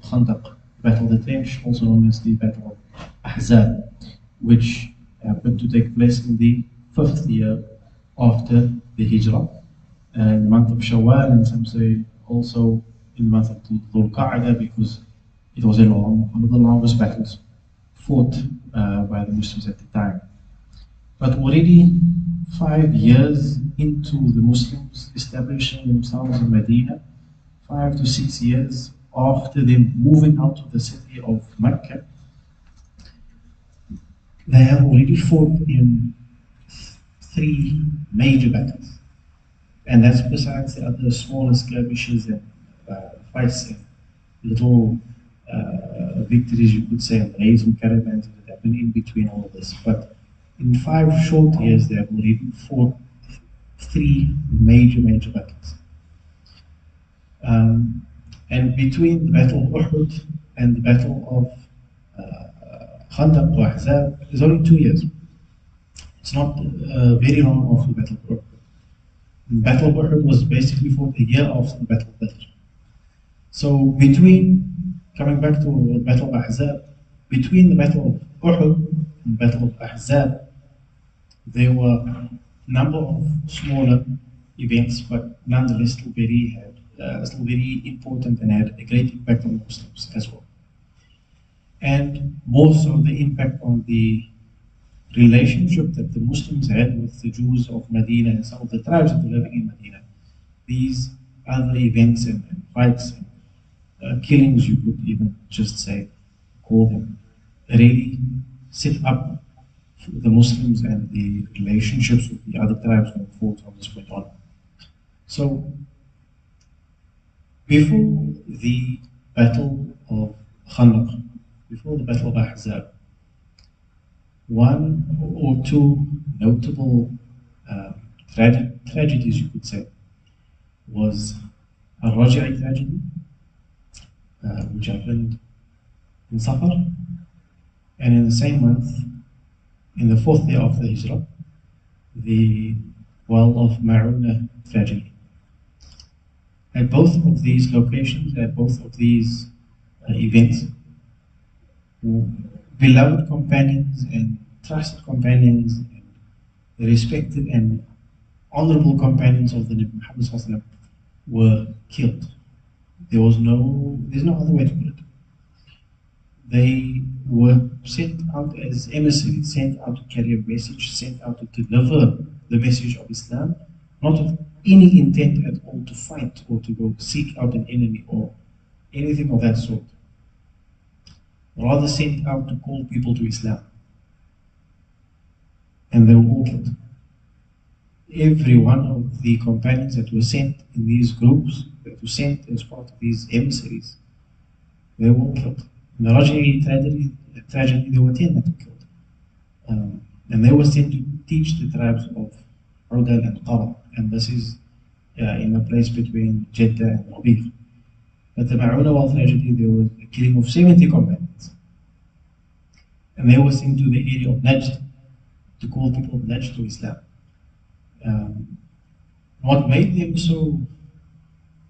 of Khandaq, Battle of the Trench, also known as the Battle of Ahzab, which happened to take place in the 5th year after the Hijrah, in the month of Shawwal, and some say also in the month of Dhul Qa'dah, because it was one of the longest battles fought by the Muslims at the time. But already 5 years into the Muslims establishing themselves in Medina, 5 to 6 years after them moving out of the city of Mecca, they have already fought in 3 major battles. And that's besides the other smaller skirmishes and fights and little victories, you could say, and raids and caravans that happened in between all of this. But in 5 short years, they have already fought 3 major battles. And between the Battle of Uhud and the Battle of Khandaq or Ahzab, there's only 2 years. It's not very long after the Battle of Uhud. The Battle of Uhud was basically fought a year after the Battle of Badr. So between, coming back to the Battle of Ahzab, between the Battle of Uhud and the Battle of Ahzab, there were a number of smaller events, but nonetheless still very important and had a great impact on Muslims as well. And more so the impact on the relationship that the Muslims had with the Jews of Medina and some of the tribes that were living in Medina. These other events and fights and killings, you could even just say, call them, really set up the Muslims and the relationships with the other tribes going forward from this point on. So, before the Battle of Khandaq, before the Battle of Ahzab, 1 or 2 notable tragedies, you could say, was Al-Raji'i tragedy, which happened in Safar, and in the same month, in the 4th year of the Hijrah, the Well of Ma'una tragedy. At both of these locations, at both of these events, beloved companions and trusted companions and the respected and honorable companions of the Nabi Muhammad were killed. There's no other way to put it. They were sent out as emissaries, sent out to carry a message, sent out to deliver the message of Islam, not with any intent at all to fight or to go seek out an enemy or anything of that sort. Rather sent out to call people to Islam. And they were all killed. Every one of the companions that were sent in these groups, that were sent as part of these emissaries, they were all killed. In the Raji'i tragedy, there were 10 that were killed. And they were sent to teach the tribes of Udal and Qara, and this is in a place between Jeddah and Rabiq. At the Ma'una tragedy, there was a killing of 70 companions. And they were sent to the area of Najd to call people of Najd to Islam. What made them so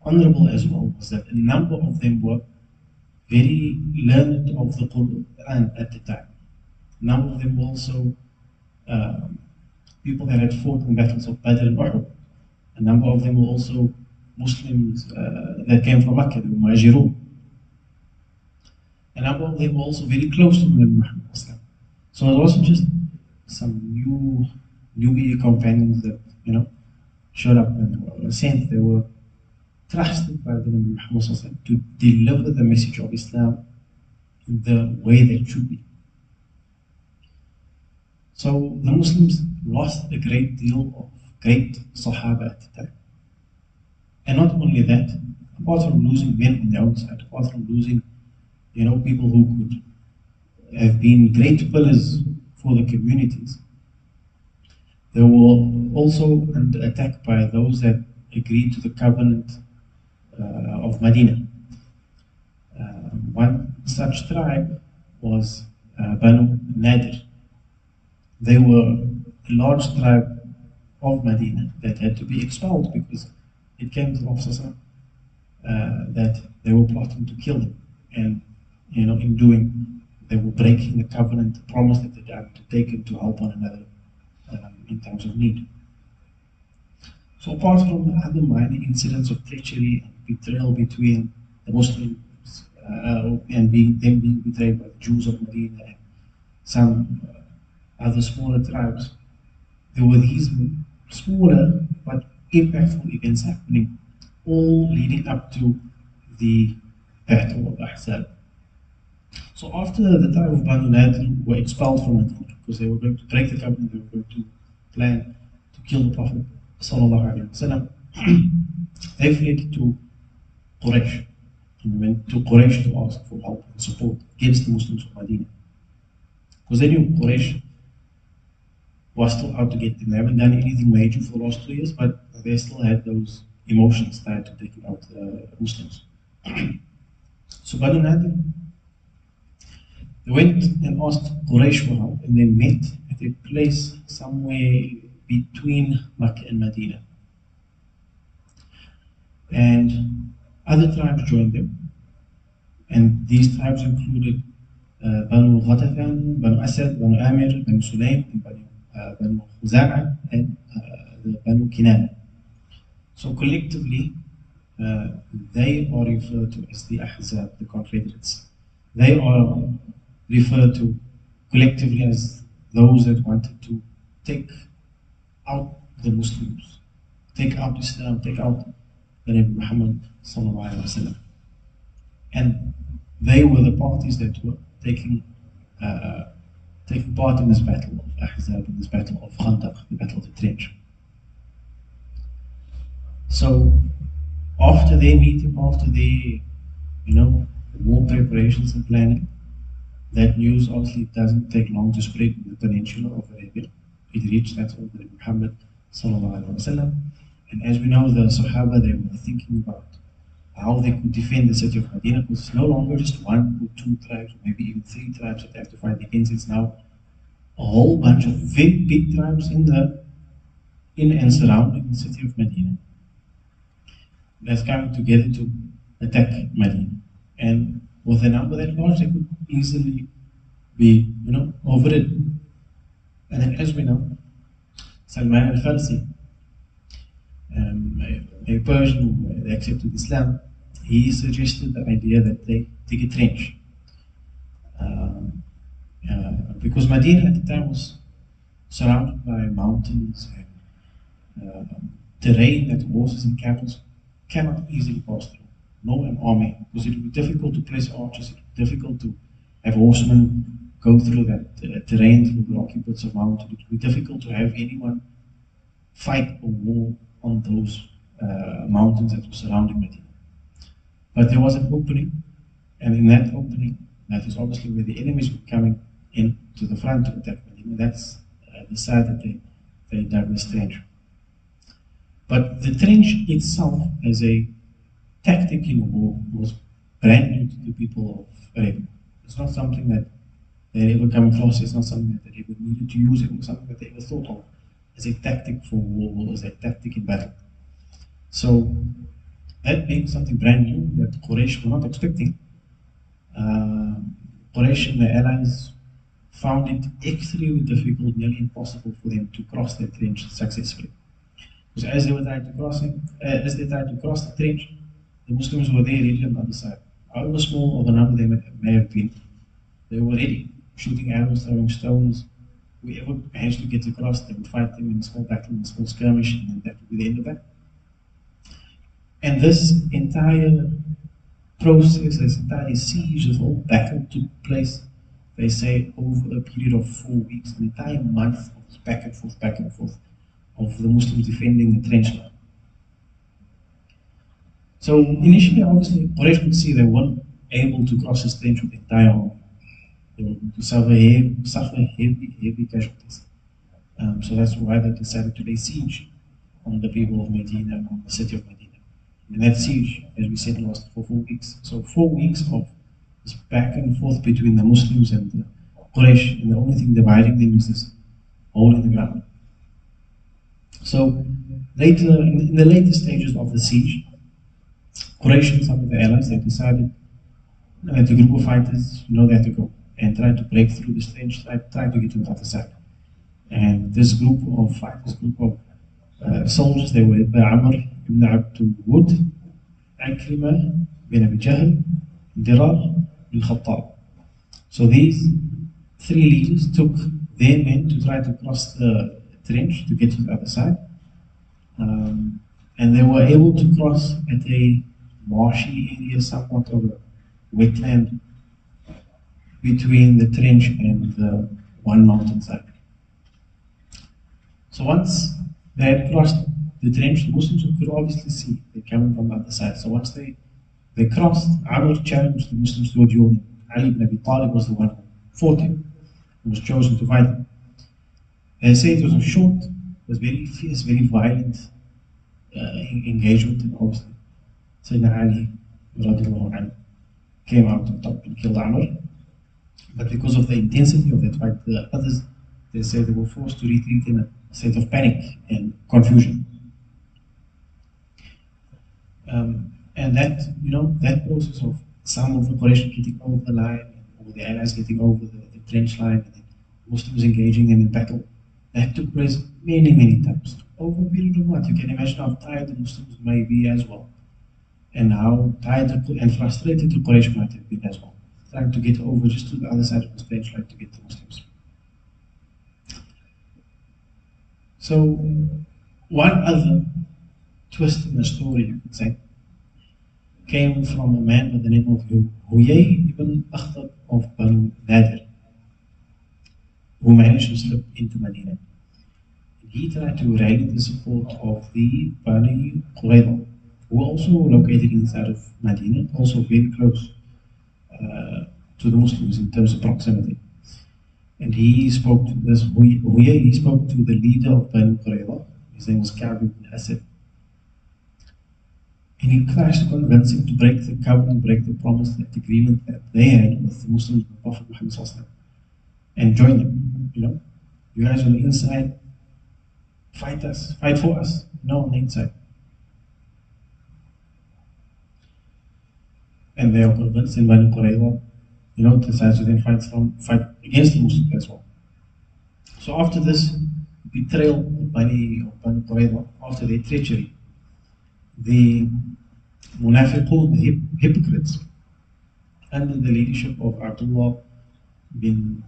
honorable as well was that a number of them were very learned of the Quran at the time. A number of them were also people that had fought in battles of Badr and Uhud. A number of them were also Muslims that came from Makkah, the Muhajirun. A number of them were also very close to the Nabi Muhammad. So it wasn't just some newbie companions that showed up and were sent. They were trusted by the Nabi Muhammad to deliver the message of Islam in the way that it should be. So the Muslims lost a great deal of great Sahaba at the time. And not only that, apart from losing men on the outside, apart from losing people who could have been great pillars for the communities, they were also under attack by those that agreed to the covenant of Medina. One such tribe was Banu Nadir. They were a large tribe of Medina that had to be expelled because it came to the Prophet that they were plotting to kill them. And in doing, they were breaking the covenant, the promise that they had to take and to help one another in times of need. So apart from the other minor incidents of treachery and betrayal between the Muslims and them being betrayed by the Jews of Medina and some other smaller tribes, there were these smaller but impactful events happening, all leading up to the Battle of Ahzab. So after the tribe of Banu Nadir were expelled from Medina because they were going to break the covenant, they were going to plan to kill the Prophet sallallahu alaihi wasallam, they fled to Quraysh and went to Quraysh to ask for help and support against the Muslims of Medina. Because they knew Quraysh was still out to get them. They haven't done anything major for the last 2 years, but they still had those emotions tied to taking out Muslims. So Banu Nadir, they went and asked Quraysh for help, and they met at a place somewhere between Makkah and Medina. And other tribes joined them, and these tribes included Banu Ghatafan, Banu Asad, Banu Amir, Banu Sulaim, and Banu Khuza'ah, and the Banu Kinana. So collectively, they are referred to as the Ahzab, the Confederates. They are referred to collectively as those that wanted to take out the Muslims, take out Islam, take out the Nabi Muhammad sallallahu alaihi wasallam. And they were the parties that were taking part in this battle of Ahzab, in this battle of Khandaq, the battle of the trench. So after their meeting, after their war preparations and planning, that news obviously doesn't take long to spread in the peninsula of Arabia. It reached that of the Muhammad sallallahu alaihi wasallam. And as we know, the Sahaba, they were thinking about how they could defend the city of Medina, because it's no longer just 1 or 2 tribes, maybe even 3 tribes that they have to fight against. It's now a whole bunch of very big tribes in and surrounding the city of Medina that's coming together to attack Medina. And with a number that large, they could easily be, overridden. And then, as we know, Salman al-Farsi, a Persian who accepted Islam, he suggested the idea that they dig a trench. Because Medina at the time was surrounded by mountains and terrain that horses and camels cannot easily pass through, nor an army, because it would be difficult to place archers, it would be difficult to have horsemen go through that terrain, through the rocky bits of mountain. It would be difficult to have anyone fight a war on those mountains that were surrounding Medina. But there was an opening, and in that opening, that is obviously where the enemies were coming in to the front to attack Medina. That's the side that they dug this trench. But the trench itself, as a tactic in war, was brand new to the people of Arabia. It's not something that they ever come across. It's not something that they ever needed to use. It was something that they ever thought of as a tactic for war, or as a tactic in battle. So that being something brand new that Quraysh were not expecting, Quraysh and their allies found it extremely difficult, nearly impossible for them to cross that trench successfully. Because as they tried to cross the trench, the Muslims were there ready on the other side. However small of a number they may have been, they were ready, shooting arrows, throwing stones. Whoever managed to get across, they would fight them in a small battle, in a small skirmish, and then that would be the end of that. And this entire process, this entire siege, this whole battle took place, they say, over a period of 4 weeks, an entire month of this back and forth of the Muslims defending the trench line. So initially, obviously, Quraysh could see they weren't able to cross this trench with the entire army. They were going to suffer heavy casualties. So that's why they decided to lay siege on the people of Medina, on the city of Medina. And that siege, as we said, lasted for 4 weeks. So 4 weeks of this back and forth between the Muslims and the Quraysh, and the only thing dividing them is this hole in the ground. So later, in the later stages of the siege, Quraysh and some of the allies, they decided And the group of fighters know they have to go and try to break through this trench, try to get to the other side. And this group of fighters, group of soldiers, they were led by Amr ibn Abd Wud, Akrima bin Abi Jahl, Dirar bin Khattab. So these three leaders took their men to try to cross the trench to get to the other side. And they were able to cross at a marshy area, somewhat of a wetland between the trench and the one mountainside. So once they had crossed the trench, the Muslims could obviously see they're coming from the other side. So once they crossed, Amr challenged the Muslims to a duel. Ali ibn Abi Talib was the one who fought him, who was chosen to fight him. They say it was a short, it was very fierce, very violent engagement, and obviously Sayyidina Ali radiallahu anhu came out on top and killed Amr. But because of the intensity of that fight, the others, they say they were forced to retreat in a state of panic and confusion. And that, that process of some of the Quraysh getting over the line, or the allies getting over the trench line, and then Muslims engaging them in battle, that took place many, many times. Over a period of what? You can imagine how tired the Muslims may be as well. And how tired and frustrated the Quraysh might have been as well. Trying to get over just to the other side of the trench line to get the Muslims. So, one other twist in the story, you could say, came from a man by the name of Huyay ibn Akhtab of Banu Nadir, who managed to slip into Medina. He tried to rally the support of the Bani Qurayza, who were also located inside of Medina, also very close to the Muslims in terms of proximity. And he spoke to this Huyay, he spoke to the leader of Bani Qurayza, his name was Ka'b ibn Asad. And he tries to convince him to break the covenant, break the promise, that agreement that they had with the Muslims, the Prophet Muhammad, and join them. You guys on the inside, fight us, fight for us. No, on the inside. And they are convinced, in Bani Qurayza, decides to then fight against the Muslims as well. So after this betrayal of Bani Qurayza, after their treachery, the Munafiqun, the hypocrites, under the leadership of Abdullah bin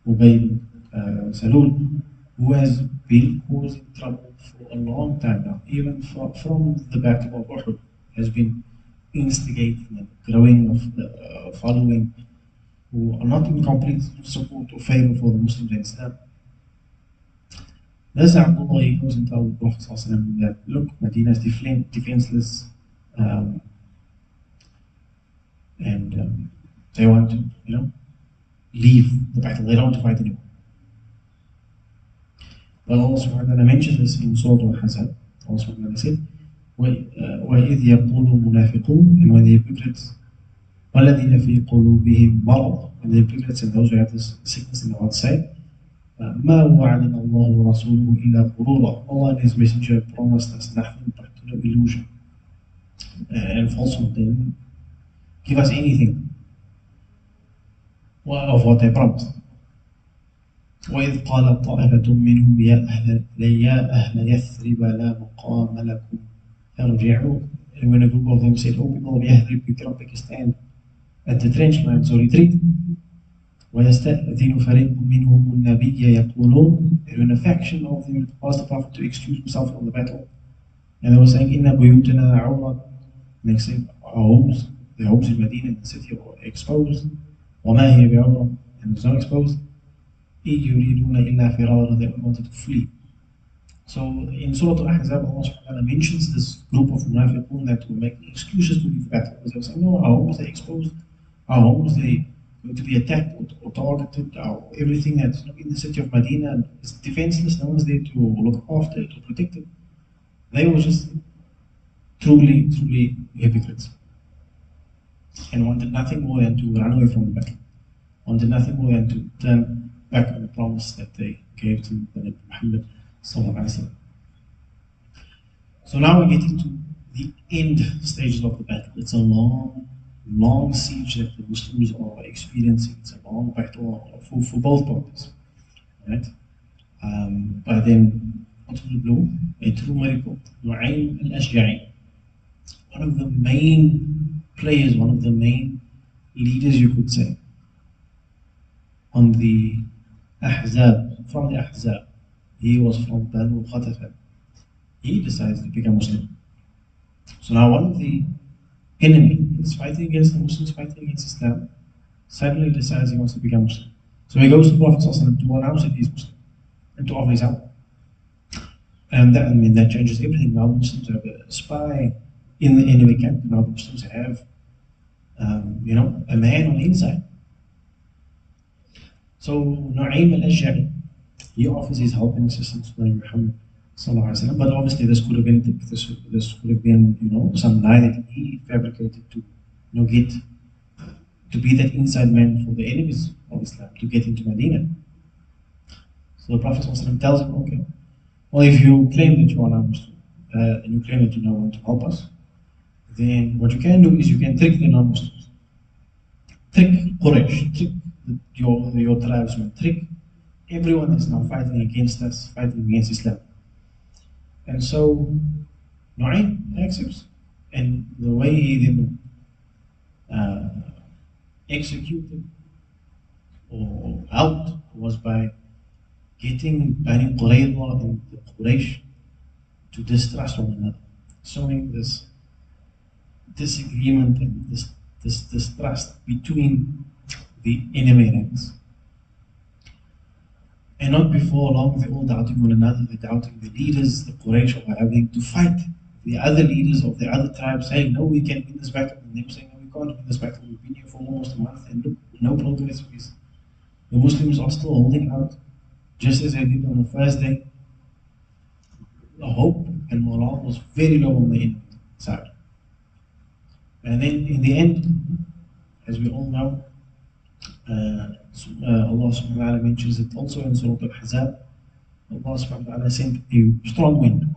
Ubay bin Salul, who has been causing trouble for a long time now, even from the Battle of Uhud, has been instigating and growing of the following, who are not in complete support or favor for the Muslims and Islam. This Abdullah, he goes and tells the Prophet that, look, Medina is defenseless, and they want to, leave the battle. They don't want to fight anymore. But Allah subhanahu wa ta'ala mentions this in Surah Al-Ahzab. Allah subhanahu wa ta'ala said, وَإِذْ يَقُولُ الْمُنَافِقُونَ, and when the hypocrites, وَالَّذِينَ فِي قُلُوبِهِمْ مَرَضٌ, when the hypocrites and those who have this sickness in the heart say, مَا وَعَدَنَا اللَّهُ وَرَسُولُهُ إِلَّا غُرُورًا, Allah and His Messenger promised us nothing but no illusion and falsehood. They didn't give us anything of what they promised. وإذ قالت طائفة منهم يا أهل يثرب لا مقام لكم ارجعوا. And when a group of them said, oh people of Yathrib, you cannot take a stand at the trench line, so retreat. ويستأذن فريق منهم النبي يقولون, and when a faction of them asked the Prophet to excuse himself from the battle, and they were saying, إن بيوتنا عورة, and they said, our homes, the homes in Medina, in the city, are exposed. وما هي بعورة, and it's not exposed. يريدون إلا فرارا, they wanted to flee. So in Surah Al-Ahzab, Allah subhanahu wa ta'ala mentions this group of munafiqun that were making excuses to leave battle. Because they were saying, no, our homes are exposed, our homes they going to be attacked or targeted, or everything that's in the city of Medina is defenseless, no one's there to look after it, to protect it. They were just truly hypocrites, and wanted nothing more than to run away from the battle, wanted nothing more than to turn back on the promise that they gave to the Prophet Muhammad sallallahu alaihi wasallam. So now we're getting to the end stages of the battle. It's a long long siege that the Muslims are experiencing. It's a long battle for both parties, right? But then, out of the blue, a true miracle, Nu'aym al-Ashja'i, one of the main players, one of the main leaders, you could say, on the Ahzab, from the Ahzab. He was from Banu Khatafan. He decides to become Muslim. So now one of the enemy is fighting against the Muslims, fighting against Islam, suddenly decides he wants to become Muslim. So he goes to Prophet ﷺ to announce that he's Muslim and to offer his help. And that, I mean, that changes everything. Now the Muslims have a spy in the enemy camp. Now the Muslims have, a man on the inside. So Nu'aym al-Ashja'i, he offers his help and assistance to Muhammad sallallahu alaihi wasallam. But obviously this could have been some lie that he fabricated to get to be that inside man for the enemies of Islam to get into Medina. So the Prophet sallallahu alaihi wasallam tells him, okay, well, if you claim that you are now Muslim and you claim that you now want to help us, then what you can do is you can trick the non-Muslims, trick Quraysh, trick your tribesmen, trick everyone that's now fighting against us, fighting against Islam. And so Nu'aym accepts, and the way he then executed or helped was by getting Bani Qurayza and the Quraysh to distrust one another, showing this disagreement and this distrust between the enemy ranks. And not before long, they're all doubting one another, they're doubting the leaders, the Quraysh are having to fight the other leaders of the other tribes, saying, no, we can win this battle, and them saying, no, we can't win this battle, we've been here for almost a month, and look, no progress. The Muslims are still holding out, just as they did on the first day. The hope and morale was very low on the enemy side. And then in the end, as we all know, Allah subhanahu wa ta'ala mentions it also in Surah Al-Ahzab. Allah subhanahu wa ta'ala sent a strong wind.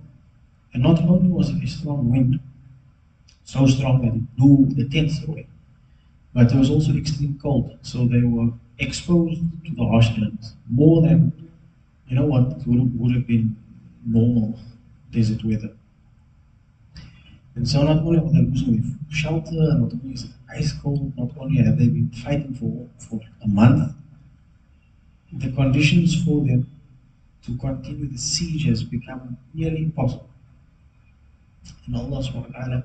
And not only was it a strong wind, so strong that it blew the tents away, but there was also extreme cold. So they were exposed to the harsh elements more than what would have been normal desert weather. And so not only are they losing shelter, not only is it ice cold, not only have they been fighting for a month, the conditions for them to continue the siege has become nearly impossible. And Allah subhanahu wa ta'ala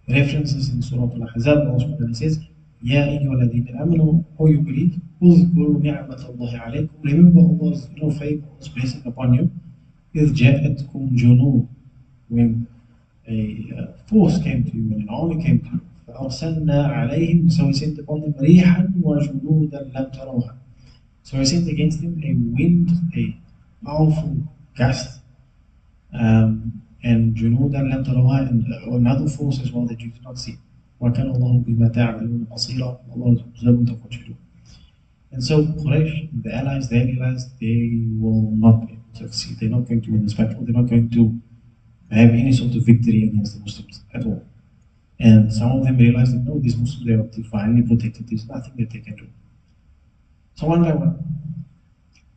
references in Surah Al-Ahzab, Allah subhanahu wa ta'ala says, Ya ayyuhalladhina amanu, O you believe, uzkuru ni'matallahi alaykum, remember Allah's favor, Allah's blessing upon you, إِذْ جَاءَتْكُمْ جُنُودٌ, when a force came to you, when an army came to you, فَأَرْسَلْنَا عَلَيْهِمْ, so we sent upon them رِيحًا وَجُنُودًا لَمْ تَرَوْهَا, so we sent against them a wind, a powerful gust, and جُنُودًا لَمْ تَرَوْهَا, and another force as well that you did not see. وَكَانَ اللَّهُ بِمَا تَعْمَلُونَ بَصِيرًا, Allah is observant of what you do. And so Quraysh, the allies, they realized they will not be able to succeed. They're not going to win this battle. They're not going to have any sort of victory against the Muslims at all. And some of them realized that no, these Muslims, they are divinely protected. There's nothing that they can do. So one by one,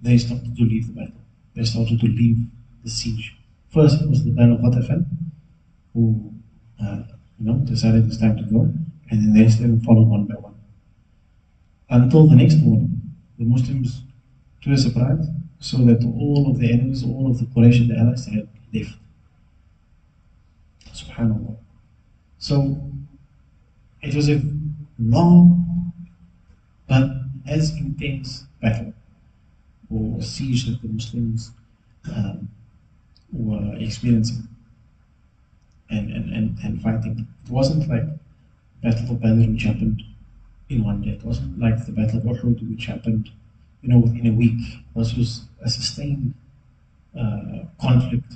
they started to leave the battle. They started to leave the siege. First, it was the Banu Khatafan, who decided it's time to go, and then the rest of them followed one by one. Until the next morning, the Muslims, to their surprise, saw that all of the enemies, all of the Quraysh and the allies, they had left. Subhanallah. So it was a long but as intense battle or siege that the Muslims were experiencing and fighting. It wasn't like Battle of Badr, which happened in one day. It wasn't like the Battle of Uhud, which happened within a week. This was a sustained conflict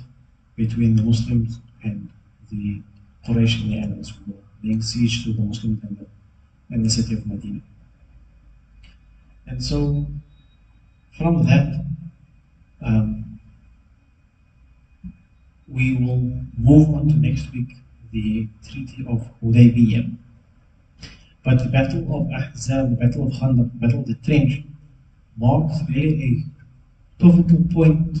between the Muslims and the Quraysh and the allies who were laying siege to the Muslims and the city of Medina. And so from that, we will move on to next week, the Treaty of Hudaybiyah. But the Battle of Ahzab, the Battle of Khandaq, the Battle of the Trench, marks really a pivotal point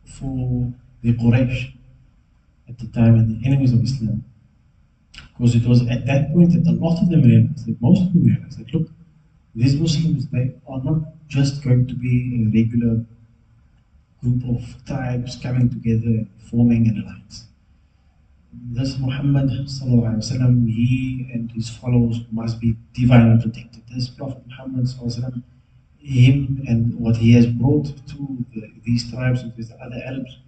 for the Quraysh at the time and the enemies of Islam. Because it was at that point that a lot of them realized, that most of them realized that, look, these Muslims, they are not just going to be a regular group of tribes coming together and forming an alliance. This Muhammad وسلم, he and his followers must be divinely protected. This Prophet Muhammad وسلم, him and what he has brought to these tribes and these other Arabs,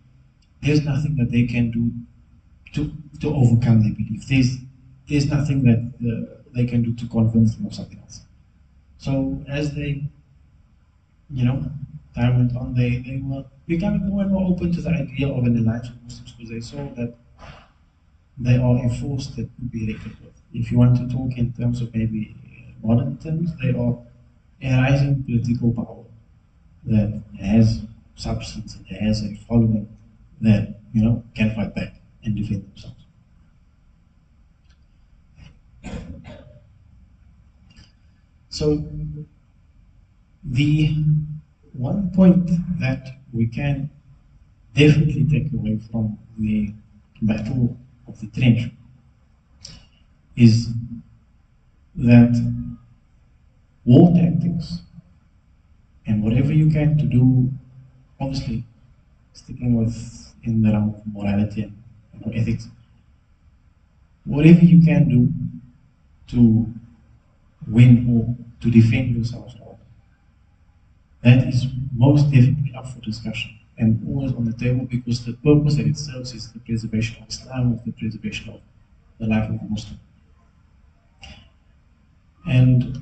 there's nothing that they can do to overcome their belief. There's nothing that they can do to convince them of something else. So as they, time went on, they were becoming more and more open to the idea of an alliance with Muslims because they saw that they are a force that could be reckoned with. If you want to talk in terms of maybe modern terms, they are a rising political power that has substance and has a following that can fight back and defend themselves. So the one point that we can definitely take away from the Battle of the Trench is that war tactics and whatever you can to do, obviously sticking with in the realm of morality and ethics, whatever you can do to win or to defend yourselves, that is most definitely up for discussion and always on the table, because the purpose that it serves is the preservation of Islam, of the preservation of the life of the Muslim. And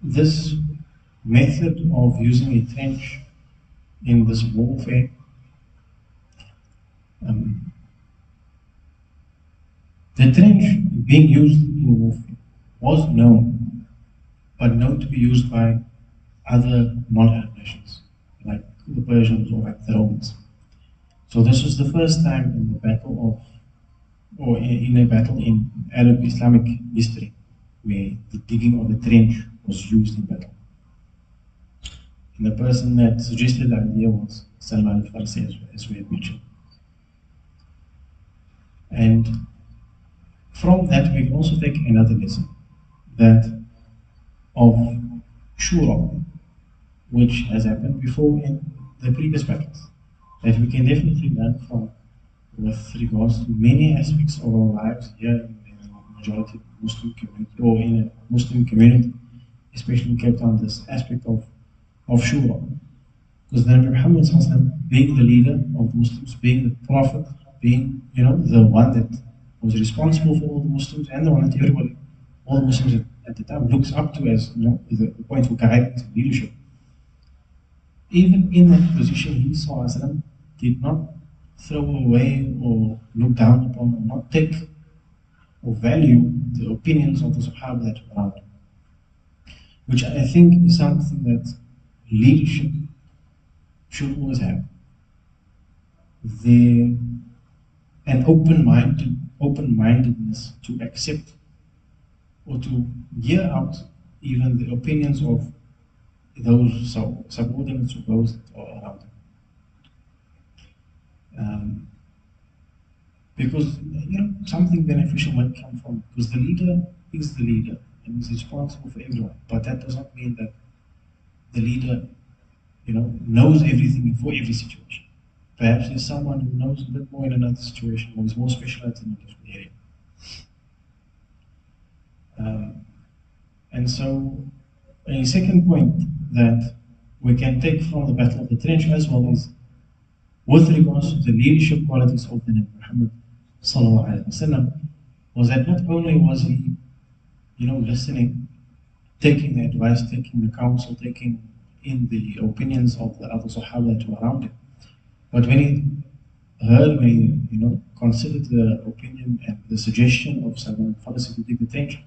this method of using a trench in this warfare the trench being used in warfare was known, but known to be used by other non-Arab nations, like the Persians or like the Romans. So this was the first time in the battle of, or in a battle in Arab Islamic history, where the digging of the trench was used in battle. And the person that suggested the idea was Salman al-Farsi, as we had mentioned. And from that, we can also take another lesson, that of shura, which has happened before in the previous battles, that we can definitely learn from with regards to many aspects of our lives here in a majority Muslim community, or in a Muslim community, especially in Cape Town, this aspect of shura. Because the Nabi Muhammad being the leader of the Muslims, being the Prophet, being the one that was responsible for all the Muslims and the one that everybody, all the Muslims at the time looks up to as the point for guidance and leadership. Even in that position, he did not throw away or look down upon or not take or value the opinions of the Sahaba that were around him, which I think is something that leadership should always have. An open-mindedness to accept or to hear out even the opinions of those subordinates or those that are around them. Because something beneficial might come from, because the leader is the leader and is responsible for everyone, but that does not mean that the leader knows everything for every situation. Perhaps there's someone who knows a bit more in another situation, or is more specialized in a different area. And so, a second point that we can take from the Battle of the Trench as well is with regards to the leadership qualities of the Nabi Muhammad ﷺ, was that not only was he, listening, taking the advice, taking the counsel, taking in the opinions of the other Sahaba that were around him, but when he considered the opinion and the suggestion of Salman al-Farsi to dig the trench,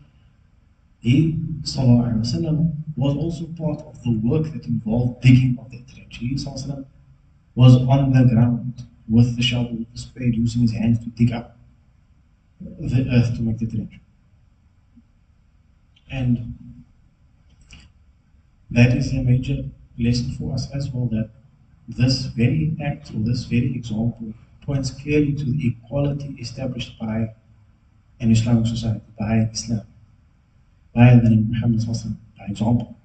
he ﷺ was also part of the work that involved digging of that trench. He ﷺ was on the ground with the shovel, with the spade, using his hands to dig up the earth to make the trench. And that is a major lesson for us as well, that this very act or this very example points clearly to the equality established by an Islamic society, by Islam, by the Nabi Muhammad Sallallahu Alaihi Wasallam, by example.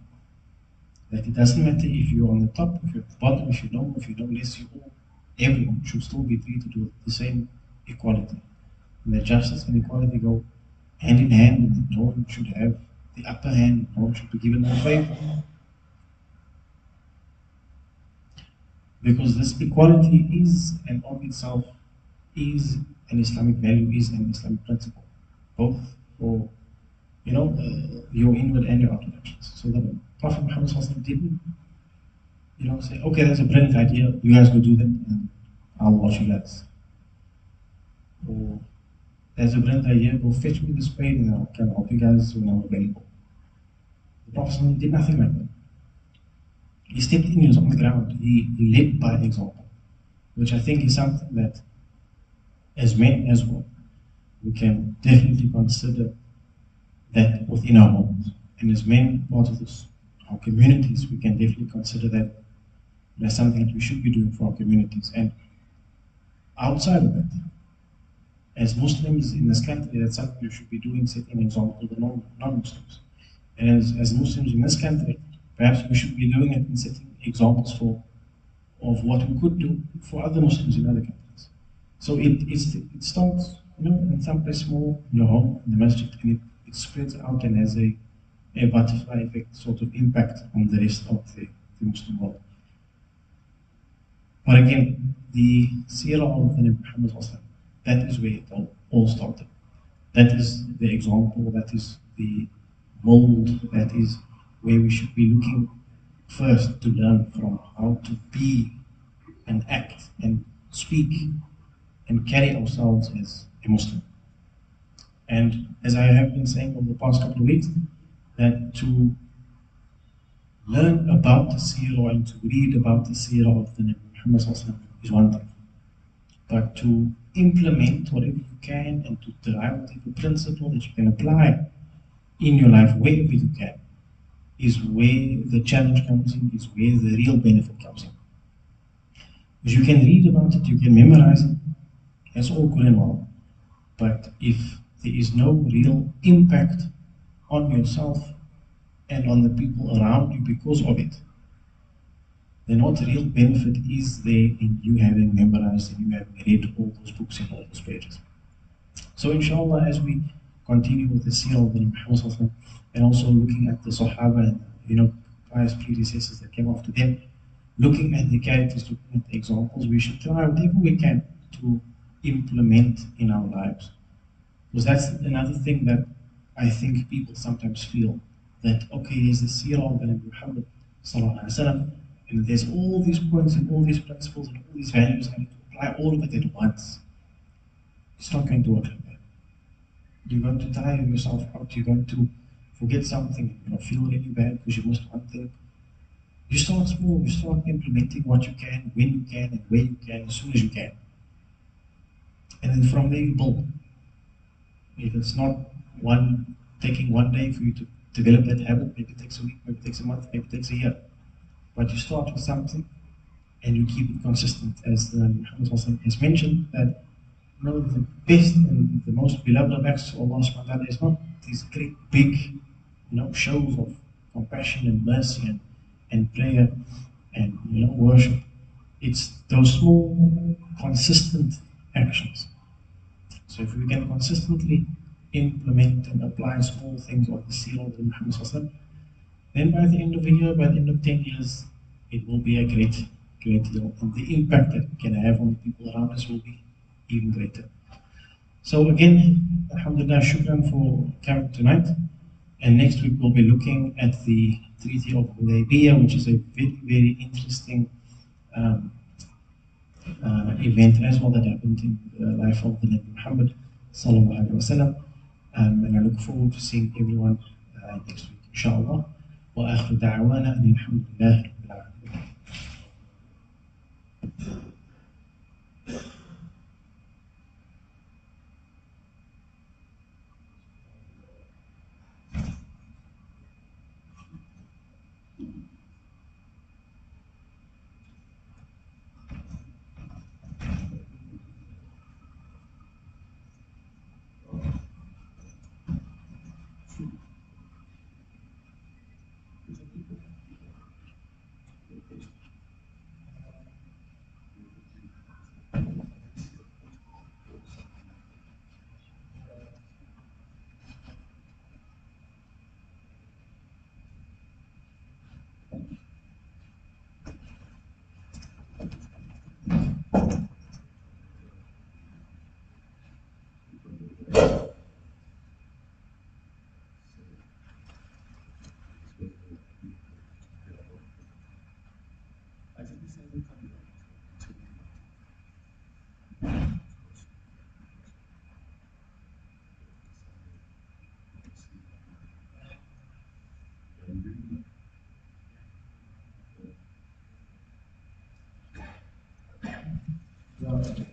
That it doesn't matter if you're on the top, if you're at the bottom, if you know less, everyone should still be treated with the same equality. And that justice and equality go hand in hand, and no one should have the upper hand, no one should be given more favor. Because this equality is, and of itself, is an Islamic value, is an Islamic principle, both for your inward and your outward actions. So the Prophet Muhammad Sallallahu didn't, say, okay, that's a brilliant idea, you guys go do that, and I'll watch you guys. Or there's a brilliant idea, go fetch me the spade and I can help you guys when I'm available. The Prophet Sallallahu did nothing like that. He stepped in, he was on the ground, he led by example, which I think is something that, as men as well, we can definitely consider that within our homes. And as men, part of this, our communities, we can definitely consider that that's something that we should be doing for our communities. And outside of that, as Muslims in this country, that's something we should be doing, setting an example to the non-Muslims. And as Muslims in this country, perhaps we should be doing it and setting examples of what we could do for other Muslims in other countries. So it starts, in some place small, in your home, in the masjid, and it spreads out and has a butterfly effect sort of impact on the rest of the Muslim world. But again, the Seerah of the Nabi Muhammad Sallallahu Alaihi Wasallam, that is where it all started. That is the example, that is the mold, that is where we should be looking first to learn from how to be and act and speak and carry ourselves as a Muslim. And as I have been saying over the past couple of weeks, that to learn about the Seerah and to read about the Seerah of the Nabi Muhammad Sallallahu Alaihi Wasallam is one thing. But to implement whatever you can and to derive whatever principle that you can apply in your life wherever you can is where the challenge comes in, is where the real benefit comes in. Because you can read about it, you can memorize it, that's all good and well. But if there is no real impact on yourself and on the people around you because of it, then what real benefit is there in you having memorized and you having read all those books and all those pages? So inshallah, as we continue with the Seerah of the Muhammad Sallallahu Alaihi Wasallam, and also looking at the Sahaba and pious predecessors that came after them, looking at the characters, looking at the examples, we should try whatever we can to implement in our lives. Because that's another thing that I think people sometimes feel, that okay, there's the Seerah of the Muhammad Sallallahu Alaihi Wasallam, and there's all these points and all these principles and all these values, I need to apply all of it at once. It's not going to work like that. You're going to tire yourself out, you're going to forget something, feel really bad because you missed one thing. You start small, you start implementing what you can, when you can, and where you can, as soon as you can. And then from there you build. If it's not taking one day for you to develop that habit, maybe it takes a week, maybe it takes a month, maybe it takes a year. But you start with something and you keep it consistent. As the Muhammad has mentioned, that the best and the most beloved of acts of Allah subhanahu wa ta'ala is not these great big shows of compassion and mercy and prayer and worship. It's those small, consistent actions. So if we can consistently implement and apply small things of the Seerah of Muhammad, then by the end of a year, by the end of 10 years, it will be a great deal. And the impact that it can have on the people around us will be even greater. So again, alhamdulillah, shukran for coming tonight. And next week we'll be looking at the Treaty of Hudaybiyah, which is a very, very interesting event as well that happened in the life of the Nabi Muhammad sallallahu alaihi wasallam. And I look forward to seeing everyone next week, inshallah. وآخر دعوانا أن الحمد لله رب العالمين. Yeah.